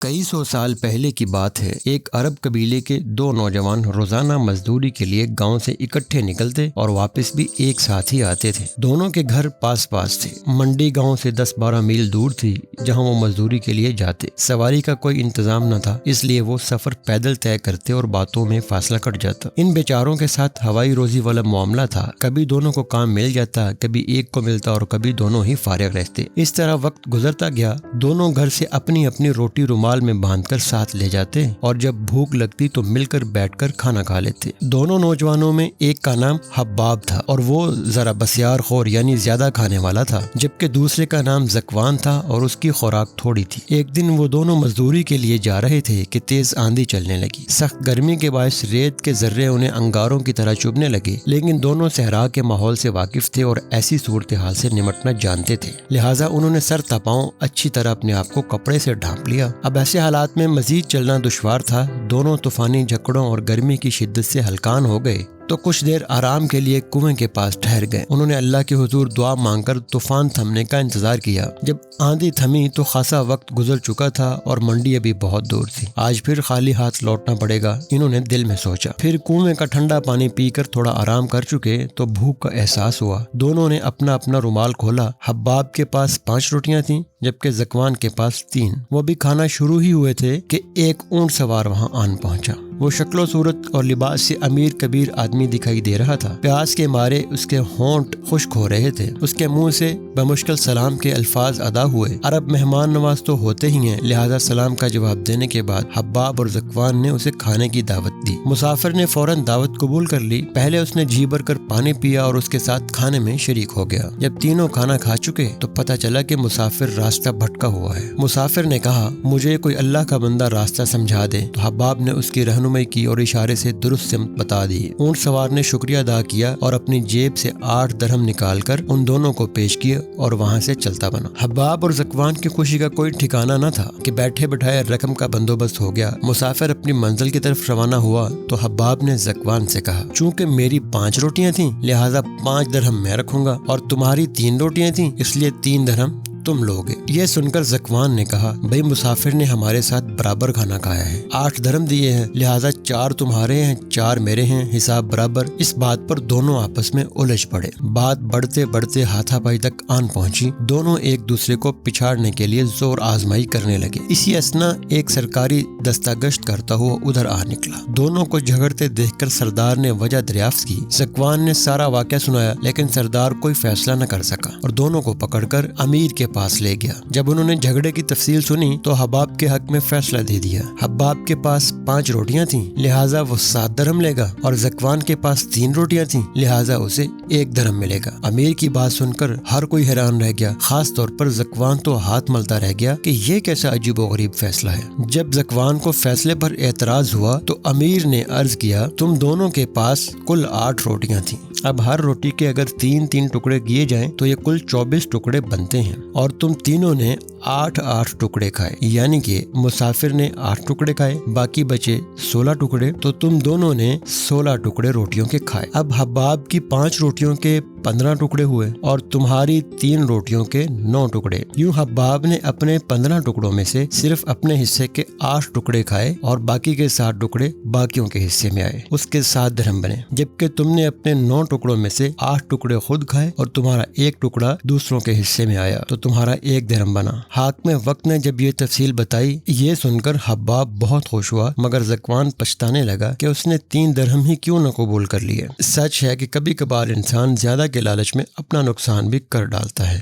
کئی سو سال پہلے کی بات ہے۔ ایک عرب قبیلے کے دو نوجوان روزانہ مزدوری کے لیے گاؤں سے اکٹھے نکلتے اور واپس بھی ایک ساتھ ہی آتے تھے۔ دونوں کے گھر پاس پاس تھے۔ منڈی گاؤں سے 10-12 میل دور تھی جہاں وہ مزدوری کے لیے جاتے۔ سواری کا کوئی انتظام نہ تھا، اس لیے وہ سفر پیدل طے کرتے اور باتوں میں فاصلہ کٹ جاتا۔ ان بیچاروں کے ساتھ ہوائی روزی والا معاملہ تھا، کبھی دونوں کو کام مل جاتا، کبھی ایک کو ملتا اور کبھی دونوں ہی فارغ رہتے۔ اس طرح وقت گزرتا گیا۔ دونوں گھر سے اپنی اپنی روٹی رومال میں باندھ کر ساتھ لے جاتے اور جب بھوک لگتی تو مل کر بیٹھ کر کھانا کھا لیتے۔ دونوں نوجوانوں میں ایک کا نام حباب تھا اور وہ ذرا بسیار خور یعنی زیادہ کھانے والا تھا، جبکہ دوسرے کا نام زکوان تھا اور اس کی خوراک تھوڑی تھی۔ ایک دن وہ دونوں مزدوری کے لیے جا رہے تھے کہ تیز آندھی چلنے لگی۔ سخت گرمی کے باعث ریت کے ذرے انہیں انگاروں کی طرح چبھنے لگے، لیکن دونوں صحرا کے ماحول سے واقف تھے اور ایسی صورتحال سے نمٹنا جانتے تھے، لہٰذا انہوں نے سر تپاؤں اچھی طرح اپنے آپ کو کپڑے سے ڈھانپ لیا۔ اب ایسے حالات میں مزید چلنا دشوار تھا۔ دونوں طوفانی جھکڑوں اور گرمی کی شدت سے ہلکان ہو گئے تو کچھ دیر آرام کے لیے کنویں کے پاس ٹھہر گئے۔ انہوں نے اللہ کے حضور دعا مانگ کر طوفان تھمنے کا انتظار کیا۔ جب آندھی تھمی تو خاصا وقت گزر چکا تھا اور منڈی ابھی بہت دور تھی۔ آج پھر خالی ہاتھ لوٹنا پڑے گا، انہوں نے دل میں سوچا۔ پھر کنویں کا ٹھنڈا پانی پی کر تھوڑا آرام کر چکے تو بھوک کا احساس ہوا۔ دونوں نے اپنا اپنا رومال کھولا۔ حباب کے پاس 5 روٹیاں تھیں جبکہ زکوان کے پاس 3۔ وہ بھی کھانا شروع ہی ہوئے تھے کہ ایک اونٹ سوار وہاں آن پہنچا۔ وہ شکل و صورت اور لباس سے امیر کبیر آدمی دکھائی دے رہا تھا۔ پیاس کے مارے اس کے ہونٹ خشک ہو رہے تھے۔ اس کے منہ سے بمشکل سلام کے الفاظ ادا ہوئے۔ عرب مہمان نواز تو ہوتے ہی ہیں، لہذا سلام کا جواب دینے کے بعد حباب اور زکوان نے اسے کھانے کی دعوت دی۔ مسافر نے فوراً دعوت قبول کر لی۔ پہلے اس نے جی بھر کر پانی پیا اور اس کے ساتھ کھانے میں شریک ہو گیا۔ جب تینوں کھانا کھا چکے تو پتہ چلا کہ مسافر راستہ بھٹکا ہوا ہے۔ مسافر نے کہا، مجھے کوئی اللہ کا بندہ راستہ سمجھا دے، تو حباب نے اس کی رہنمائی کی اور اشارے سے درست سمت بتا دی۔ اونٹ سوار نے شکریہ ادا کیا اور اپنی جیب سے 8 درہم نکال کر ان دونوں کو پیش کیے اور وہاں سے چلتا بنا۔ حباب اور زکوان کی خوشی کا کوئی ٹھکانہ نہ تھا کہ بیٹھے بٹھائے رقم کا بندوبست ہو گیا۔ مسافر اپنی منزل کی طرف روانہ ہوا تو حباب نے زکوان سے کہا، چونکہ میری 5 روٹیاں تھیں لہٰذا 5 درہم میں رکھوں گا اور تمہاری 3 روٹیاں تھیں اس لیے 3 درہم تم لوگے۔ یہ سن کر زکوان نے کہا، بھئی مسافر نے ہمارے ساتھ برابر کھانا کھایا ہے، 8 درہم دیے ہیں لہٰذا 4 تمہارے ہیں 4 میرے ہیں، حساب برابر۔ اس بات پر دونوں آپس میں الجھ پڑے۔ بات بڑھتے بڑھتے ہاتھا پائی تک آن پہنچی۔ دونوں ایک دوسرے کو پچھاڑنے کے لیے زور آزمائی کرنے لگے۔ اسی اثنا ایک سرکاری دستہ گشت کرتا ہوا ادھر آ نکلا۔ دونوں کو جھگڑتے دیکھ کر سردار نے وجہ دریافت کی۔ زکوان نے سارا واقعہ سنایا لیکن سردار کوئی فیصلہ نہ کر سکا اور دونوں کو پکڑ کر امیر کے پاس لے گیا۔ جب انہوں نے جھگڑے کی تفصیل سنی تو حباب کے حق میں فیصلہ دے دیا۔ حباب کے پاس 5 روٹیاں تھیں لہٰذا وہ 7 درہم لے گا اور زکوان کے پاس 3 روٹیاں تھیں لہٰذا اسے 1 درہم ملے گا۔ امیر کی بات سن کر ہر کوئی حیران رہ گیا، خاص طور پر زکوان تو ہاتھ ملتا رہ گیا کہ یہ کیسا عجیب و غریب فیصلہ ہے۔ جب زکوان کو فیصلے پر اعتراض ہوا تو امیر نے عرض کیا، تم دونوں کے پاس کل 8 روٹیاں تھیں، اب ہر روٹی کے اگر 3 ٹکڑے کیے جائیں تو یہ کل 24 ٹکڑے بنتے ہیں اور تم تینوں نے 8 ٹکڑے کھائے، یعنی کہ مسافر نے 8 ٹکڑے کھائے، باقی بچے 16 ٹکڑے، تو تم دونوں نے 16 ٹکڑے روٹیوں کے کھائے۔ اب حباب کی 5 روٹیوں کے 15 ٹکڑے ہوئے اور تمہاری 3 روٹیوں کے 9 ٹکڑے۔ یوں حباب نے اپنے 15 ٹکڑوں میں سے صرف اپنے حصے کے 8 ٹکڑے کھائے اور باقی کے 7 ٹکڑے باقیوں کے حصے میں آئے، اس کے 7 درہم بنے، جبکہ تم نے اپنے 9 ٹکڑوں میں سے 8 ٹکڑے خود کھائے اور تمہارا 1 ٹکڑا دوسروں کے حصے میں آیا تو تمہارا 1 درہم بنا۔ حاکم وقت نے جب یہ تفصیل بتائی، یہ سن کر حباب بہت خوش ہوا، مگر زکوان پچھتانے لگا کہ اس نے 3 درہم ہی کیوں نہ قبول کر لیے۔ سچ ہے کہ کبھی کبھار انسان زیادہ کے لالچ میں اپنا نقصان بھی کر ڈالتا ہے۔